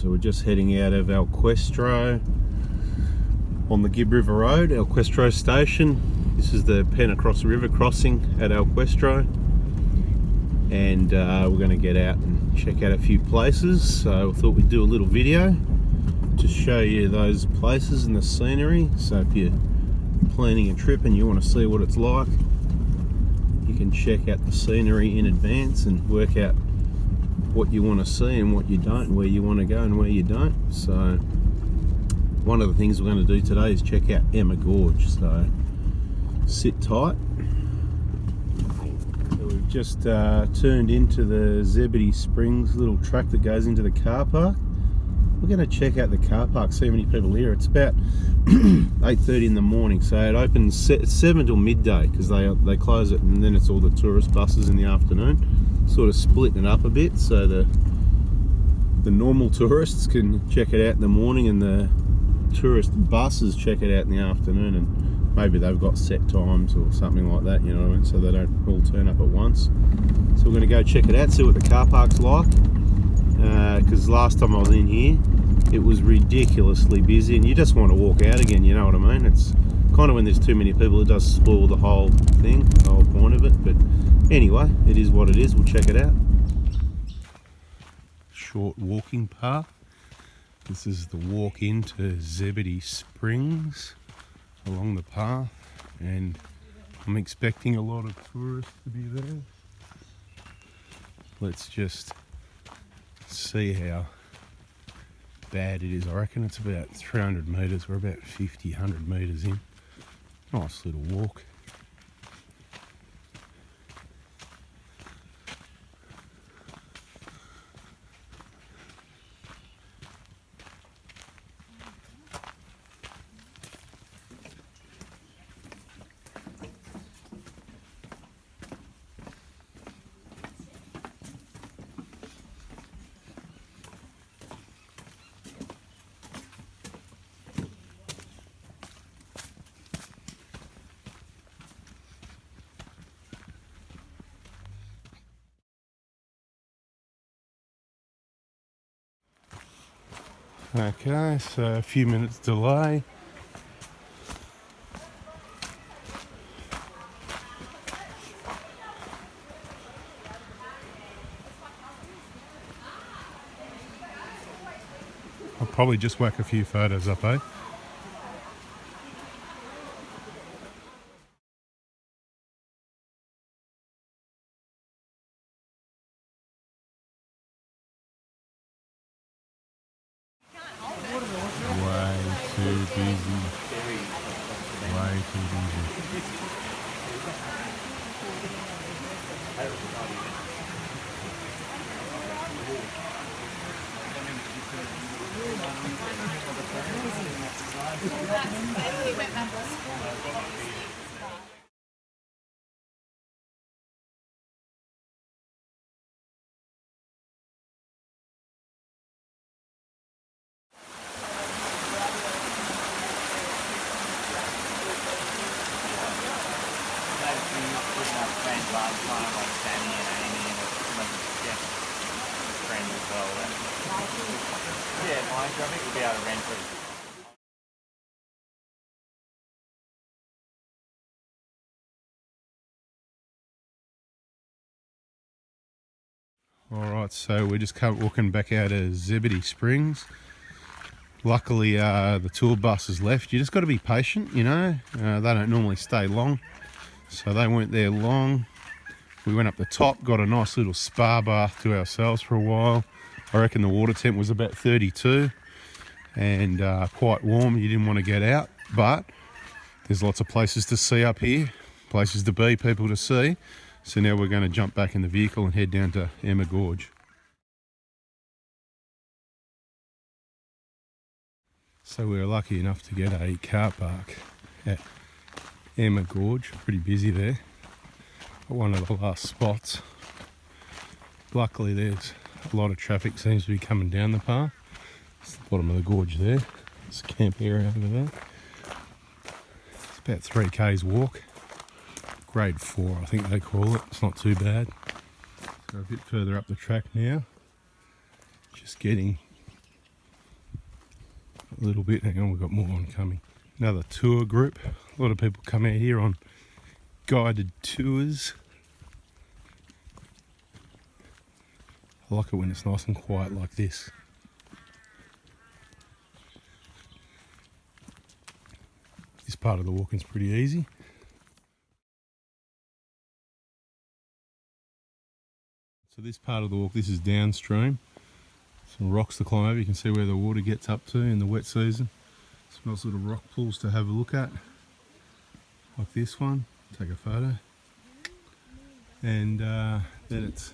So we're just heading out of QUESTRO on the Gibb River Road, QUESTRO station. This is the Across the River crossing at QUESTRO, and we're going to get out and check out a few places. So I thought we'd do a little video to show you those places and the scenery. So if you're planning a trip and you want to see what it's like, you can check out the scenery in advance and work out what you want to see and what you don't, and where you want to go and where you don't. So one of the things we're going to do today is check out Emma Gorge, so sit tight. So we've just turned into the Zebedee Springs little track that goes into the car park. We're going to check out the car park, see how many people here. It's about 8:30 in the morning, so it opens at 7 till midday, because they close it, and then it's all the tourist buses in the afternoon. Sort of splitting it up a bit, so the normal tourists can check it out in the morning, and the tourist buses check it out in the afternoon, and maybe they've got set times or something like that, you know what I mean, so they don't all turn up at once. So we're going to go check it out, see what the car park's like, because last time I was in here it was ridiculously busy, and you just want to walk out again, you know what I mean. It's kind of when there's too many people, it does spoil the whole thing, the whole point of it. But anyway, it is what it is. We'll check it out. Short walking path. This is the walk into Zebedee Springs along the path, and I'm expecting a lot of tourists to be there. Let's just see how bad it is. I reckon it's about 300 metres. We're about 50, 100 metres in. Nice little walk. Okay, so a few minutes delay. I'll probably just whack a few photos up, eh? Way too busy. Way too busy. Last time like Danny and Amy and Jeff friend as well. Yeah, Mike, I think we'll be able to rent it. Alright, so we're just walking back out of Zebedee Springs. Luckily the tour bus has left. You just got to be patient, you know. They don't normally stay long, so they weren't there long. We went up the top, got a nice little spa bath to ourselves for a while. I reckon the water temp was about 32 and quite warm. You didn't want to get out, but there's lots of places to see up here, places to be, people to see. So now we're going to jump back in the vehicle and head down to Emma Gorge. So we were lucky enough to get a car park at Emma Gorge. Pretty busy there. One of the last spots. Luckily there's a lot of traffic seems to be coming down the path. It's the bottom of the gorge there. There's a camp area over there. It's about 3 k's walk. Grade 4 I think they call it. It's not too bad. So a bit further up the track now. Just getting a little bit. Hang on, we've got more on coming. Another tour group. A lot of people come out here on guided tours. I like it when it's nice and quiet like this. This part of the walking's pretty easy. So this part of the walk, this is downstream. Some rocks to climb over. You can see where the water gets up to in the wet season. Some nice little rock pools to have a look at. Like this one. Take a photo. And then it's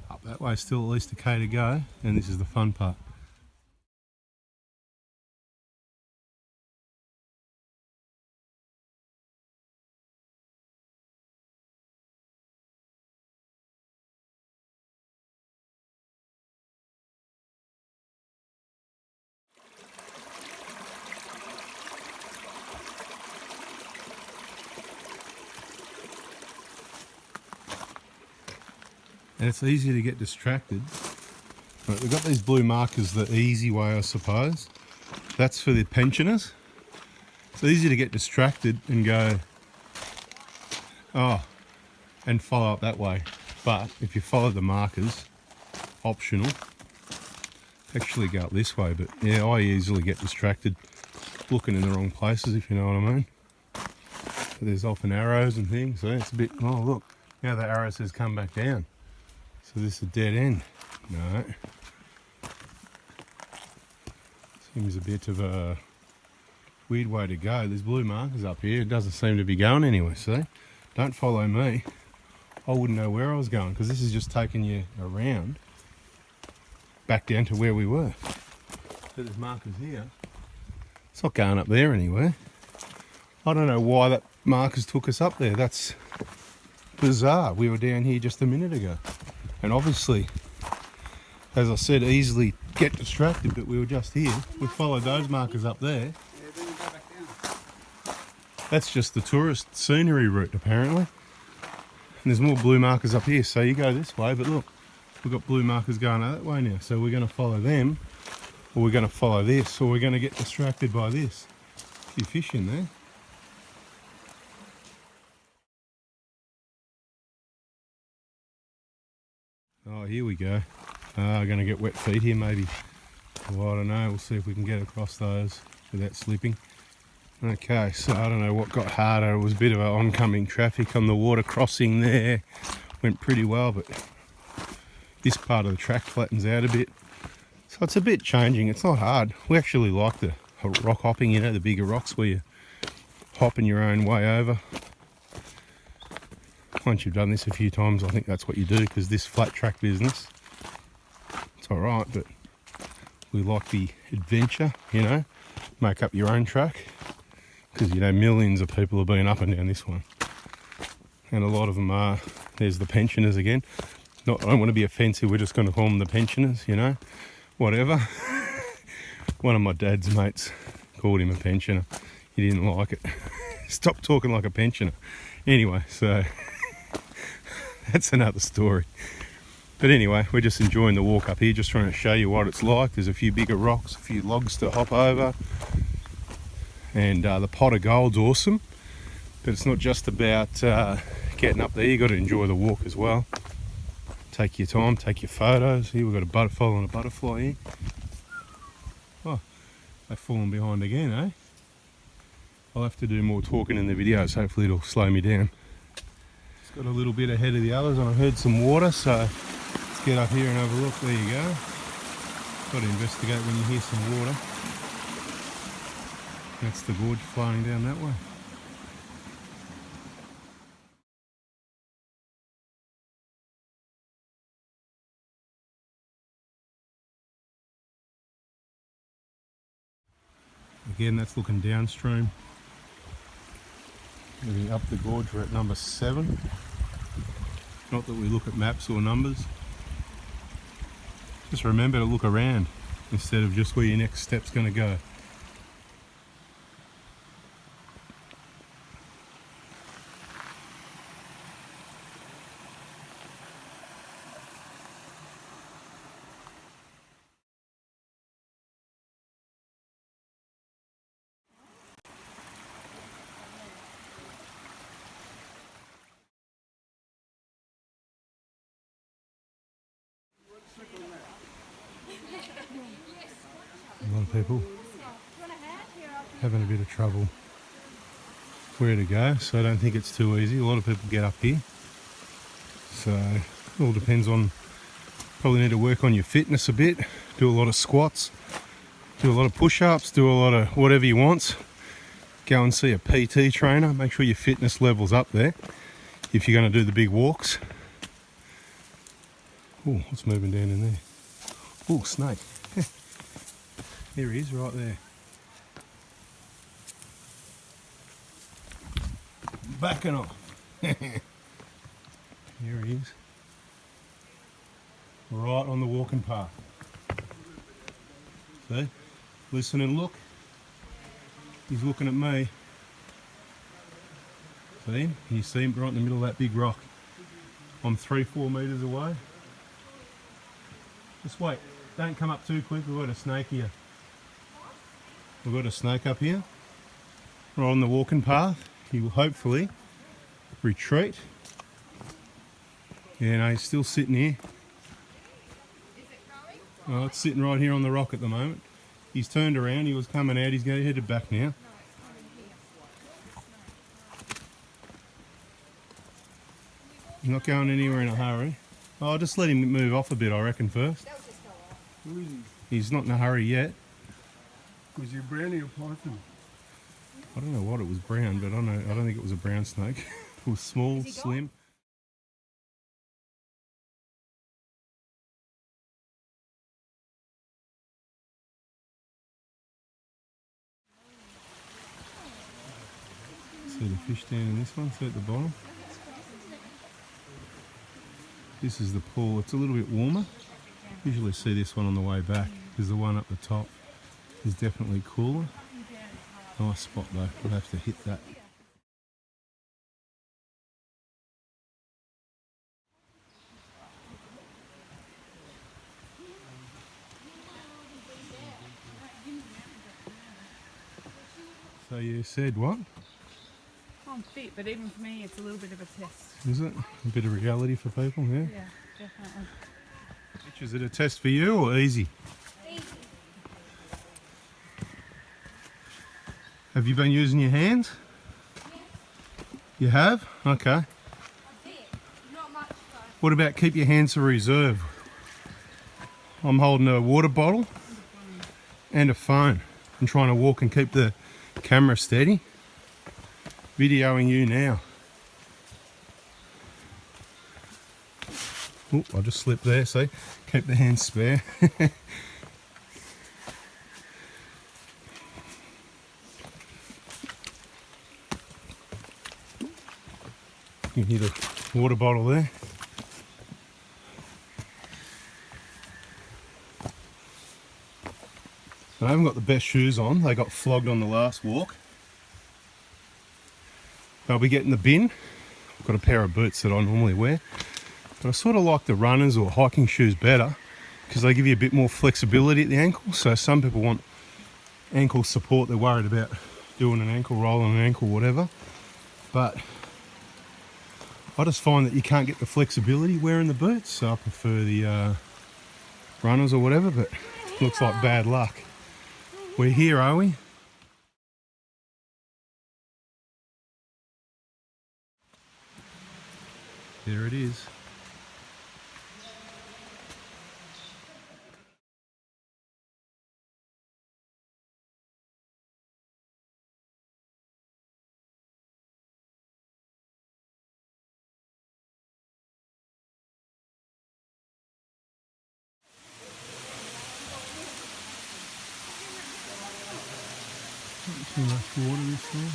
up that way, still at least a K to go. And this is the fun part. And it's easy to get distracted. Right, we've got these blue markers the easy way, I suppose. That's for the pensioners. It's easy to get distracted and go, oh, and follow up that way. But if you follow the markers, optional, actually go up this way. But yeah, I easily get distracted looking in the wrong places, if you know what I mean. There's often arrows and things, so it's a bit, oh look, now the arrow says come back down. So this is a dead end. No. Seems a bit of a weird way to go. There's blue markers up here. It doesn't seem to be going anywhere, see? Don't follow me. I wouldn't know where I was going because this is just taking you around back down to where we were. So there's markers here. It's not going up there anywhere. I don't know why that markers took us up there. That's bizarre. We were down here just a minute ago. And obviously, as I said, easily get distracted, but we were just here. We followed those markers up there. That's just the tourist scenery route, apparently. And there's more blue markers up here, so you go this way, but look, we've got blue markers going that way now. So we're going to follow them, or we're going to follow this, or we're going to get distracted by this. A few fish in there. Oh, here we go. I'm going to get wet feet here maybe. Well, I don't know. We'll see if we can get across those without slipping. Okay, so I don't know what got harder. It was a bit of an oncoming traffic on the water crossing there. Went pretty well, but this part of the track flattens out a bit. So it's a bit changing. It's not hard. We actually like the rock hopping, you know, the bigger rocks where you're hopping your own way over. Once you've done this a few times, I think that's what you do, because this flat track business, it's all right, but we like the adventure, you know, make up your own track, because, you know, millions of people have been up and down this one. And a lot of them are, there's the pensioners again. I don't want to be offensive, we're just going to call them the pensioners, you know, whatever. One of my dad's mates called him a pensioner. He didn't like it. Stop talking like a pensioner. Anyway, so that's another story. But anyway, we're just enjoying the walk up here, just trying to show you what it's like. There's a few bigger rocks, a few logs to hop over. And the pot of gold's awesome. But it's not just about getting up there, you've got to enjoy the walk as well. Take your time, take your photos. Here we've got a butterfly and a butterfly here. Oh, they've fallen behind again, eh? I'll have to do more talking in the videos, hopefully it'll slow me down. Just got a little bit ahead of the others and I heard some water, so let's get up here and have a look. There you go. Got to investigate when you hear some water. That's the gorge flowing down that way. Again, that's looking downstream. Moving up the gorge, we're at number 7. Not that we look at maps or numbers. Just remember to look around instead of just where your next step's going to go. A lot of people having a bit of trouble where to go, so I don't think it's too easy. A lot of people get up here, so it all depends on, probably need to work on your fitness a bit, do a lot of squats, do a lot of push-ups, do a lot of whatever you want. Go and see a PT trainer, make sure your fitness level's up there if you're going to do the big walks. Oh, what's moving down in there? Oh, snake. There he is, right there. Backing off. Here he is. Right on the walking path. See? Listen and look. He's looking at me. See him? Can you see him right in the middle of that big rock? I'm 3-4 metres away. Just wait. Don't come up too quick. We've got a snake here. We've got a snake up here. Right on the walking path. He will hopefully retreat. Yeah, no, he's still sitting here. Oh, it's sitting right here on the rock at the moment. He's turned around, he was coming out, he's headed back now. He's not going anywhere in a hurry. Oh, I'll just let him move off a bit, I reckon, first. Who is he? He's not in a hurry yet. Was he brownie or python? I don't know what it was, brown, but I don't think it was a brown snake. It was small, slim. See the fish down in this one, see at the bottom. This is the pool, it's a little bit warmer. Usually see this one on the way back, because the one up the top is definitely cooler. Nice spot though, we'll have to hit that. So you said what? I'm fit, but even for me, it's a little bit of a test. Is it? A bit of reality for people, yeah? Yeah, definitely. Which, is it a test for you or easy? Easy. Have you been using your hands? You have? Okay. A bit. Not much though. What about keep your hands to reserve? I'm holding a water bottle and a phone. I'm trying to walk and keep the camera steady. Videoing you now. Oh, I just slipped there, see? Keep the hands spare. You can hear the water bottle there. I haven't got the best shoes on. They got flogged on the last walk. I'll be getting the bin. I've got a pair of boots that I normally wear. But I sort of like the runners or hiking shoes better because they give you a bit more flexibility at the ankle. So some people want ankle support. They're worried about doing an ankle roll and an ankle whatever. But I just find that you can't get the flexibility wearing the boots. So I prefer the runners or whatever, but looks like bad luck. We're here, are we? There it is. Too much water this time.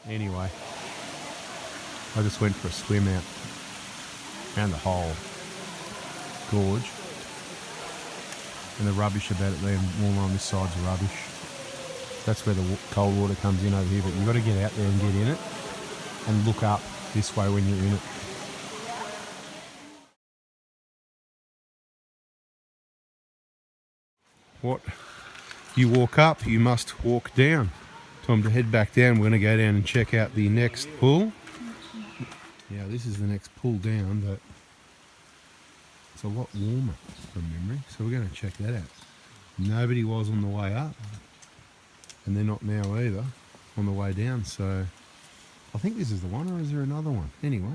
Anyway, I just went for a swim out around the whole gorge. And the rubbish about it there, all on this side's rubbish. That's where the cold water comes in over here, but you've got to get out there and get in it and look up this way when you're in it. What you walk up, you must walk down. Time to head back down. We're going to go down and check out the next pool. Yeah, this is the next pool down, but it's a lot warmer from memory, so we're going to check that out. Nobody was on the way up, and they're not now either on the way down, so I think this is the one, or is there another one? Anyway.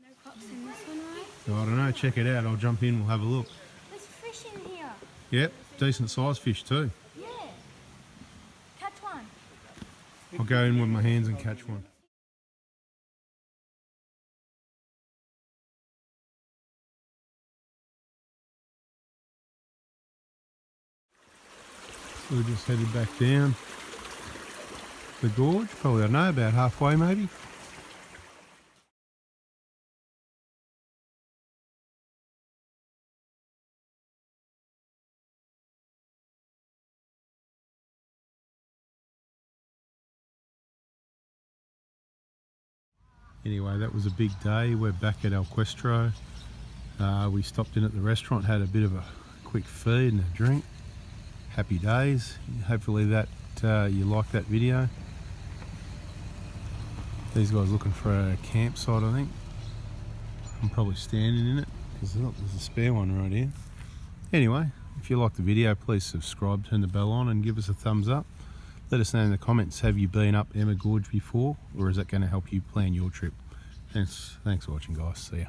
No cops in this one, right? So I don't know, check it out. I'll jump in, we'll have a look. There's fish in here. Yep, decent sized fish too. Yeah. Catch one. I'll go in with my hands and catch one. So we just headed back down the gorge, probably, I don't know, about halfway maybe. Anyway, that was a big day. We're back at QUESTRO. We stopped in at the restaurant, had a bit of a quick feed and a drink. Happy days. Hopefully that you liked that video. These guys looking for a campsite, I think. I'm probably standing in it because there's a spare one right here. Anyway, if you liked the video, please subscribe, turn the bell on and give us a thumbs up. Let us know in the comments, have you been up Emma Gorge before, or is that going to help you plan your trip? Thanks for watching, guys. See ya.